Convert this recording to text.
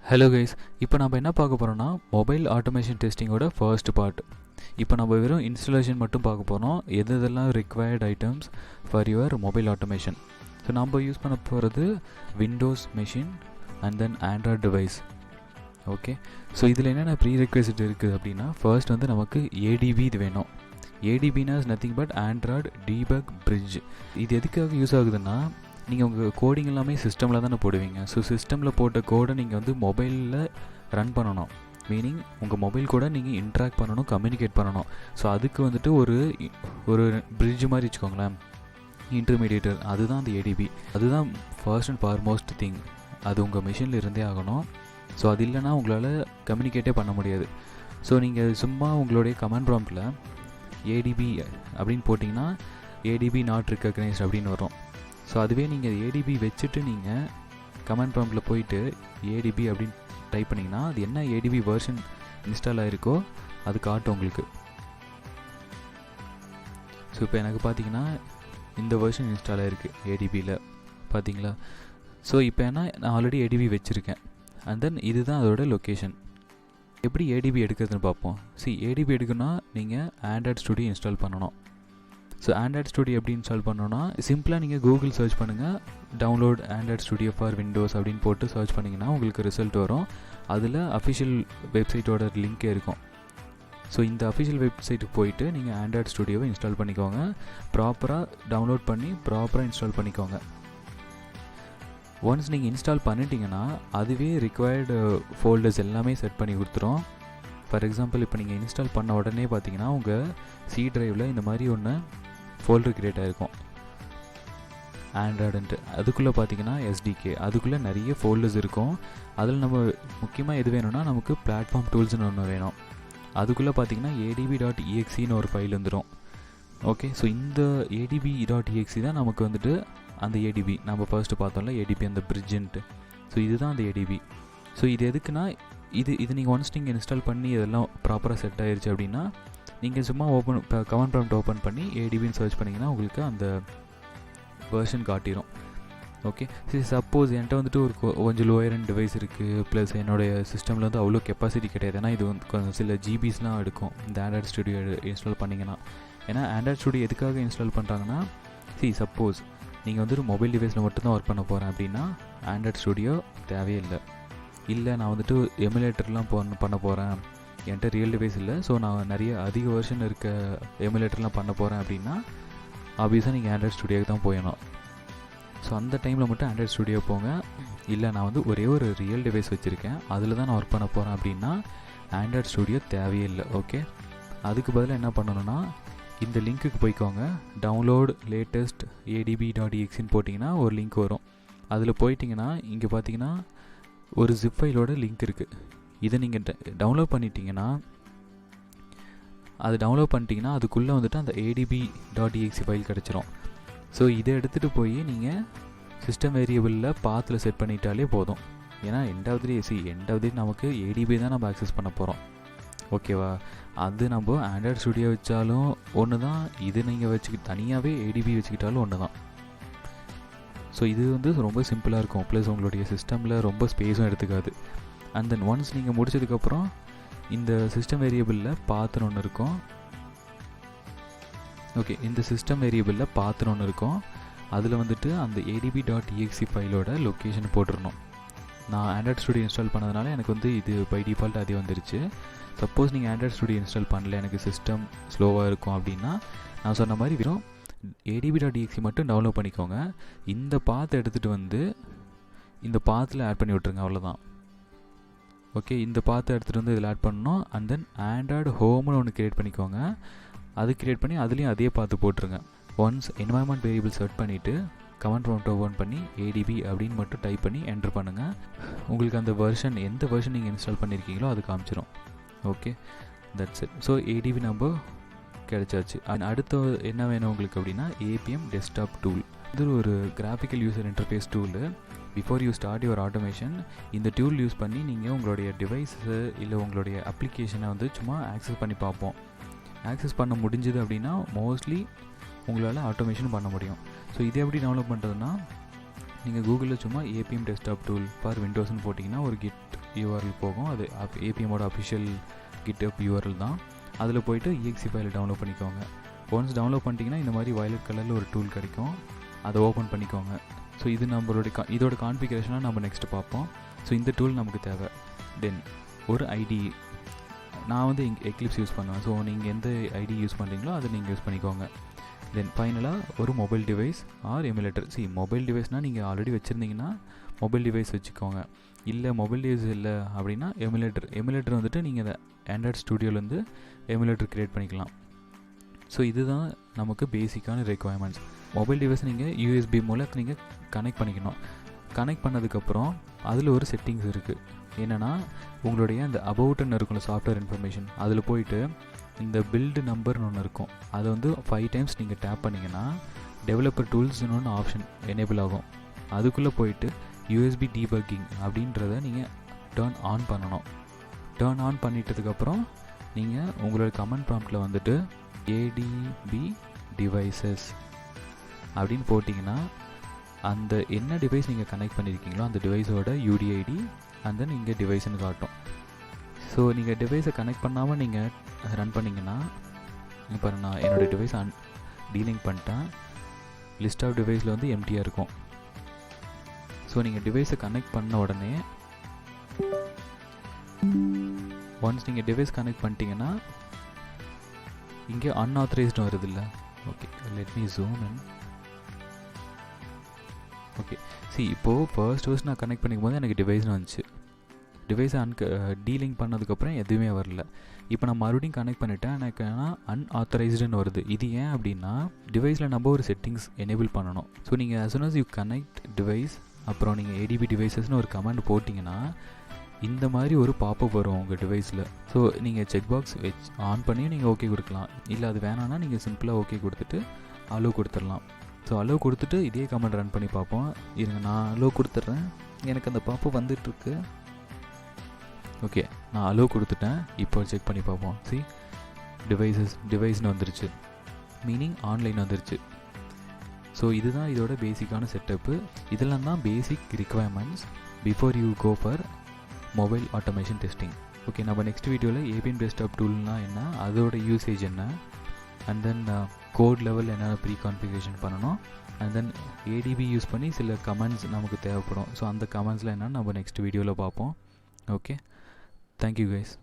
Hello guys, இப்போ நம்ம என்ன பார்க்க போகிறோம்னா மொபைல் ஆட்டோமேஷன் டெஸ்டிங்கோட ஃபர்ஸ்ட் பார்ட். இப்போ நம்ம வெறும் இன்ஸ்டலேஷன் மட்டும் பார்க்க போகிறோம், எதெல்லாம் required items for your mobile automation. So நம்ம யூஸ் பண்ண போகிறது Windows machine and then Android device. Okay, so இதில் என்னென்ன ப்ரீரெக்வசிட் இருக்குது அப்படின்னா, ஃபர்ஸ்ட் வந்து நமக்கு ஏடிபி இது வேணும். ஏடிபினா is nothing but android debug bridge. இது எதுக்காக யூஸ் ஆகுதுன்னா, நீங்கள் உங்கள் கோடிங் எல்லாமே சிஸ்டமில் தானே போடுவீங்க. ஸோ சிஸ்டமில் போட்ட கோடை நீங்கள் வந்து மொபைலில் ரன் பண்ணணும். மீனிங் உங்கள் மொபைல் கூட நீங்கள் இன்ட்ராக்ட் பண்ணணும், கம்யூனிகேட் பண்ணணும். ஸோ அதுக்கு வந்துட்டு ஒரு பிரிட்ஜ் மாதிரி வச்சுக்கோங்களேன், இன்டர்மீடியேட்டர். அதுதான் அந்த ஏடிபி. அதுதான் ஃபர்ஸ்ட் அண்ட் ஃபார்மோஸ்ட் திங். அது உங்கள் மிஷினில் இருந்தே ஆகணும். ஸோ அது இல்லைனா உங்களால் கம்யூனிகேட்டே பண்ண முடியாது. ஸோ நீங்கள் சும்மா உங்களுடைய கமாண்ட் ப்ராம்ப்டில் ஏடிபி அப்படின்னு போட்டிங்கன்னா ஏடிபி நாட் ரெகக்னைஸ்ட் அப்படின்னு வரும். ஸோ அதுவே நீங்கள் ஏடிபி வச்சுட்டு நீங்கள் கமாண்ட் ப்ராம்ப்டில் போயிட்டு ஏடிபி அப்படின்னு டைப் பண்ணிங்கன்னா அது என்ன ஏடிபி வெர்ஷன் இன்ஸ்டால் ஆகிருக்கோ அது காட்டும் உங்களுக்கு. ஸோ இப்போ எனக்கு பார்த்தீங்கன்னா இந்த வெர்ஷன் இன்ஸ்டால் ஆகிருக்கு ஏடிபியில், பார்த்தீங்களா? ஸோ இப்போ ஏன்னா நான் ஆல்ரெடி ஏடிபி வச்சுருக்கேன். அண்ட் தென் இதுதான் அதோட லொக்கேஷன். எப்படி ஏடிபி எடுக்கிறதுன்னு பார்ப்போம். ஏடிபி எடுக்கணும்னா நீங்கள் ஆண்ட்ராய்ட் ஸ்டுடியோ இன்ஸ்டால் பண்ணணும். ஸோ ஆண்ட்ராய்ட் ஸ்டுடியோ எப்படி இன்ஸ்டால் பண்ணோன்னா, சிம்பிளாக நீங்கள் கூகுள் சர்ச் பண்ணுங்கள், download Android studio for Windows அப்படின்னு போட்டு சர்ச் பண்ணிங்கன்னா உங்களுக்கு ரிசல்ட் வரும். அதில் அஃபிஷியல் வெப்சைட்டோட லிங்க்கே இருக்கும். ஸோ இந்த அஃபிஷியல் வெப்சைட்டுக்கு போயிட்டு நீங்கள் ஆண்ட்ராய்ட் ஸ்டுடியோவை இன்ஸ்டால் பண்ணிக்கோங்க. ப்ராப்பராக டவுன்லோட் பண்ணி ப்ராப்பராக இன்ஸ்டால் பண்ணிக்கோங்க. ஒன்ஸ் நீங்கள் இன்ஸ்டால் பண்ணிட்டீங்கன்னா அதுவே ரிக்வயர்டு ஃபோல்டர்ஸ் எல்லாமே செட் பண்ணி கொடுத்துரும். ஃபார் எக்ஸாம்பிள், இப்போ நீங்கள் இன்ஸ்டால் பண்ண உடனே பார்த்தீங்கன்னா உங்கள் சி ட்ரைவில் இந்த மாதிரி ஒன்று ஃபோல்டர் க்ரியேட் ஆகிருக்கும், ஆண்ட்ராய்டுன்ட்டு. அதுக்குள்ளே பார்த்தீங்கன்னா எஸ்டிகே, அதுக்குள்ளே நிறைய ஃபோல்டர்ஸ் இருக்கும். அதில் நம்ம முக்கியமாக எது வேணும்னா நமக்கு பிளாட்ஃபார்ம் டூல்ஸ்னு ஒன்று வேணும். அதுக்குள்ளே பார்த்தீங்கன்னா adb.exe ஒரு ஃபைல் வந்துடும். ஓகே, ஸோ இந்த adb.exe தான் நமக்கு வந்துட்டு அந்த ஏடிபி நம்ம ஃபர்ஸ்ட்டு பார்த்தோம்ல, ஏடிபி அந்த பிரிட்ஜுன்ட்டு. ஸோ இதுதான் அந்த ஏடிபி. ஸோ இது எதுக்குன்னா, இது நீங்கள் ஒன்ஸ் நீங்கள் இன்ஸ்டால் பண்ணி இதெல்லாம் ப்ராப்பராக செட் ஆகிருச்சு அப்படின்னா நீங்கள் சும்மா இப்போ கமாண்ட் ப்ராம்ப்ட் ஓப்பன் பண்ணி ஏடிபின்னு சர்ச் பண்ணிங்கன்னா உங்களுக்கு அந்த வெர்ஷன் காட்டிடும். ஓகே, சப்போஸ் என்கிட்ட வந்துட்டு ஒரு கொஞ்சம் லோயர் அண்ட் டிவைஸ் இருக்குது, ப்ளஸ் என்னுடைய சிஸ்டமில் வந்து அவ்வளோ கெப்பாசிட்டி கிடையாது. ஏன்னா இது வந்து கொஞ்சம் சில ஜிபிஸ்லாம் எடுக்கும் இந்த ஆண்ட்ராய்ட் ஸ்டுடியோ இன்ஸ்டால் பண்ணிங்கன்னா. ஏன்னா ஆண்ட்ராய்ட் ஸ்டுடியோ எதுக்காக இன்ஸ்டால் பண்ணுறாங்கன்னா, சப்போஸ் நீங்கள் வந்துட்டு மொபைல் டிவைஸில் மட்டும்தான் ஒர்க் பண்ண போகிறேன் அப்படின்னா ஆண்ட்ராய்ட் ஸ்டுடியோ தேவையில்லை. இல்லை நான் வந்துட்டு எமுலேட்டர்லாம் பண்ண போகிறேன், என்கிட்ட ரியல் டிவைஸ் இல்லை, ஸோ நான் நிறைய அதிக வெர்ஷன் இருக்க எமுலேட்டர்லாம் பண்ண போகிறேன் அப்படின்னா ஆப்வியஸாக நீங்கள் ஆண்ட்ராய்ட் ஸ்டுடியோக்கு தான் போயணும். ஸோ அந்த டைமில் மட்டும் ஆண்ட்ராய்ட் ஸ்டுடியோ போங்க. இல்லை நான் வந்து ஒரே ஒரு ரியல் டிவைஸ் வச்சுருக்கேன், அதில் தான் நான் ஒர்க் பண்ண போகிறேன் அப்படின்னா ஆண்ட்ராய்ட் ஸ்டுடியோ தேவையே இல்லை. ஓகே, அதுக்கு பதிலாக என்ன பண்ணணும்னா இந்த லிங்க்குக்கு போய்க்கோங்க. டவுன்லோட் லேட்டஸ்ட் adb.exeன்னு போட்டிங்கன்னா ஒரு லிங்க் வரும். அதில் போயிட்டிங்கன்னா இங்கே பார்த்தீங்கன்னா ஒரு ஜிப் ஃபைலோட லிங்க் இருக்குது. இதை நீங்கள் டவுன்லோட் பண்ணிட்டீங்கன்னா அதுக்குள்ளே வந்துட்டு அந்த adb.exe ஃபைல் கிடச்சிரும். ஸோ இதை எடுத்துகிட்டு போய் நீங்கள் சிஸ்டம் வேரியபிளில் பாத்தில் செட் பண்ணிட்டாலே போதும். ஏன்னா எண்டாவது நமக்கு ஏடிபி தான் நம்ம ஆக்சஸ் பண்ண போகிறோம். ஓகேவா? அது நம்ம ஆண்ட்ராய்ட் ஸ்டுடியோ வச்சாலும் ஒன்று தான், இது நீங்கள் தனியாகவே ஏடிபி வச்சுக்கிட்டாலும் ஒன்று தான். ஸோ இது வந்து ரொம்ப சிம்பிளாக இருக்கும். ப்ளஸ் உங்களுடைய சிஸ்டமில் ரொம்ப ஸ்பேஸும் எடுத்துக்காது. அண்ட் தென் ஒன்ஸ் நீங்கள் முடிச்சதுக்கப்புறம் இந்த சிஸ்டம் வேரியபிளில் பாத்துன்னு ஒன்று இருக்கும். ஓகே, இந்த சிஸ்டம் வேரியபிளில் பாத்துன்னு ஒன்று இருக்கும். அதில் வந்துட்டு அந்த adb.exe ஃபைலோட லொக்கேஷன் போட்டுடணும். நான் ஆண்ட்ராய்ட் ஸ்டுடியோ இன்ஸ்டால் பண்ணதுனால எனக்கு வந்து இது பை டிஃபால்ட் அதே வந்துருச்சு. சப்போஸ் நீங்கள் ஆண்ட்ராய்ட் ஸ்டுடியோ இன்ஸ்டால் பண்ணல, எனக்கு சிஸ்டம் ஸ்லோவாக இருக்கும் அப்படின்னா நான் சொன்ன மாதிரி வெறும் adb.exe மட்டும் டவுன்லோட் பண்ணிக்கோங்க. இந்த பாத்தை எடுத்துகிட்டு வந்து இந்த பாத்தில் ஆட் பண்ணி விட்ருங்க, அவ்வளோதான். ஓகே, இந்த பாத்தை எடுத்துகிட்டு வந்து இதில் ஆட் பண்ணணும். அண்ட் தென் ஆண்ட்ராய்டு ஹோம்னு ஒன்று க்ரியேட் பண்ணிக்கோங்க. அது க்ரியேட் பண்ணி அதுலேயும் அதே பார்த்து போட்டுருங்க. ஒன்ஸ் என்வாயர்மெண்ட் வேரியபிள் செட் பண்ணிவிட்டு கமாண்ட் ப்ராம்ப்ட் ஓப்பன் பண்ணி adb அப்படின்னு மட்டும் டைப் பண்ணி என்ட்ரு பண்ணுங்கள். உங்களுக்கு அந்த எந்த வெர்ஷன் நீங்கள் இன்ஸ்டால் பண்ணியிருக்கீங்களோ அது காமிச்சிடும். Okay, that's it. So ADB நம்ம கிடைச்சாச்சு. அடுத்து என்ன வேணும் உங்களுக்கு அப்படின்னா APM டெஸ்க்டாப் டூல். இது ஒரு graphical user interface tool. Before you start your automation இந்த டூல் யூஸ் பண்ணி நீங்கள் உங்களுடைய டிவைஸு இல்லை உங்களுடைய அப்ளிகேஷனை வந்து சும்மா ஆக்சஸ் பண்ணி பார்ப்போம். ஆக்சஸ் பண்ண முடிஞ்சுது அப்படின்னா மோஸ்ட்லி உங்களால் ஆட்டோமேஷன் பண்ண முடியும். ஸோ இதை எப்படி டெவலப் பண்ணுறதுன்னா, நீங்கள் கூகுளில் சும்மா ஏபிஎம் டெஸ்க்டாப் டூல் ஃபார் விண்டோஸ்னு போட்டிங்கன்னா ஒரு கிட் யூஆர்எல் போகும். அது ஏபிஎம்மோட அஃபிஷியல் கிட்டப் யூஆர்எல் தான். அதில் போய்ட்டு exe ஃபைலை டவுன்லோட் பண்ணிக்கோங்க. ஒன்ஸ் டவுன்லோட் பண்ணிட்டீங்கன்னா இந்த மாதிரி வயலட் கலரில் ஒரு டூல் கிடைக்கும். அதை ஓப்பன் பண்ணிக்கோங்க. ஸோ இது நம்மளோட இதோட கான்ஃபிகரேஷனாக நம்ம நெக்ஸ்ட்டு பார்ப்போம். ஸோ இந்த டூல் நமக்கு தேவை. தென் ஒரு ஐடி, நான் வந்து இங்கே எக்லிப்ஸ் யூஸ் பண்ணுவேன். ஸோ நீங்கள் எந்த ஐடி யூஸ் பண்ணுறீங்களோ அதை நீங்கள் யூஸ் பண்ணிக்கோங்க. தென் ஃபைனலாக ஒரு mobile device or emulator. Mobile டிவைஸ்னால் நீங்கள் ஆல்ரெடி வச்சுருந்தீங்கன்னா மொபைல் டிவைஸ் வச்சுக்கோங்க. இல்லை மொபைல் டிவைஸ் இல்லை அப்படின்னா எமுலேட்டர் வந்துட்டு நீங்கள் இந்த ஆண்ட்ராய்ட் ஸ்டூடியோலேருந்து எமுலேட்டர் க்ரியேட் பண்ணிக்கலாம். ஸோ இதுதான் நமக்கு பேசிக்கான ரெக்குவயர்மெண்ட்ஸ். மொபைல் டிவைஸ் நீங்கள் யூஎஸ்பி மூலம் நீங்கள் கனெக்ட் பண்ணிக்கணும். கனெக்ட் பண்ணதுக்கப்புறம் அதில் ஒரு செட்டிங்ஸ் இருக்குது. என்னென்னா உங்களுடைய அந்த அபவுட்னு இருக்கும்ல சாஃப்ட்வேர் இன்ஃபர்மேஷன், அதில் போயிட்டு இந்த பில்டு நம்பர்னு ஒன்று இருக்கும். அதை வந்து 5 டைம்ஸ் நீங்கள் டேப் பண்ணிங்கன்னா டெவலப்பர் டூல்ஸ்னு ஒன்று ஆப்ஷன் எனேபிள் ஆகும். அதுக்குள்ளே போயிட்டு யூஎஸ்பி டீபக்கிங் அப்படின்றத நீங்கள் டர்ன் ஆன் பண்ணணும். டர்ன் ஆன் பண்ணிட்டதுக்கப்புறம் நீங்கள் உங்களோட கமெண்ட் ப்ராம்ப்டில் வந்துட்டு ஏடிபி டிவைசஸ் அப்படின்னு போட்டிங்கன்னா அந்த என்ன டிவைஸ் நீங்கள் கனெக்ட் பண்ணியிருக்கீங்களோ அந்த டிவைஸோட யூடிஐடி அண்ட் தென் இங்கே டிவைஸ்னு காட்டும். ஸோ நீங்கள் டிவைஸை கனெக்ட் பண்ணாமல் நீங்கள் ரன் பண்ணிங்கன்னா, இப்போ நான் என்னோடய டிவைஸ் டீலிங் பண்ணிட்டேன். லிஸ்ட் ஆஃப் டிவைஸில் வந்து எம்டியாக இருக்கும். ஸோ நீங்கள் டிவைஸை கனெக்ட் பண்ண உடனே ஒன்ஸ் நீங்கள் டிவைஸ் கனெக்ட் பண்ணிட்டீங்கன்னா இங்கே அன்ஆத்தரைஸ்டு வருது இல்லை. Okay, let me zoom in. Okay, இப்போது ஃபர்ஸ்ட் நான் கனெக்ட் பண்ணிக்கும் போது எனக்கு டிவைஸ்னு வந்துச்சு. டிவைஸை டீலிங் பண்ணதுக்கப்புறம் எதுவுமே வரல. இப்போ நான் மறுபடியும் கனெக்ட் பண்ணிட்டேன், எனக்கு அன்ஆத்தரைஸ்டுன்னு வருது. இது ஏன் அப்படின்னா டிவைஸில் நம்ம ஒரு செட்டிங்ஸ் எனேபிள் பண்ணணும். ஸோ நீங்கள் as soon as you connect device அப்புறம் நீங்கள் ஏடிபி டிவைசஸ்னு ஒரு கமெண்ட் போட்டிங்கன்னா இந்த மாதிரி ஒரு பாப்பப் வரும் உங்கள் டிவைஸில். ஸோ நீங்கள் செக் பாக்ஸ் ஆன் பண்ணி நீங்கள் ஓகே கொடுக்கலாம். இல்லை அது வேணான்னா நீங்கள் சிம்பிளாக ஓகே கொடுத்துட்டு அலோவ் கொடுத்துடலாம். ஸோ அலோவ் கொடுத்துட்டு இதே கமெண்ட் ரன் பண்ணி பார்ப்போம். இருங்க, நான் அலோவ் கொடுத்துட்றேன். எனக்கு அந்த பாப்பப் வந்துட்டுருக்கு. ஓகே, நான் அலோவ் கொடுத்துட்டேன். இப்போ செக் பண்ணி பார்ப்போம். டிவைஸ்னு வந்துருச்சு, மீனிங் ஆன்லைன் வந்துருச்சு. ஸோ இதுதான் இதோட பேசிக்கான செட்டப்பு. இதெல்லாம் தான் basic requirements before you go for mobile automation testing. Okay, நம்ம நெக்ஸ்ட் வீடியோவில் ஏபிஎம் டெஸ்க்டாப் டூல்னால் என்ன, அதோட யூசேஜ் என்ன, அண்ட் தென் கோட் லெவல் என்ன ப்ரீ கான்ஃபிகரேஷன் பண்ணணும், அண்ட் தென் ஏடிபி யூஸ் பண்ணி சில கமெண்ட்ஸ் நமக்கு தேவைப்படும். ஸோ அந்த கமெண்ட்ஸ்லாம் என்னன்னு நம்ம நெக்ஸ்ட் வீடியோவில் பார்ப்போம். Okay, thank you guys.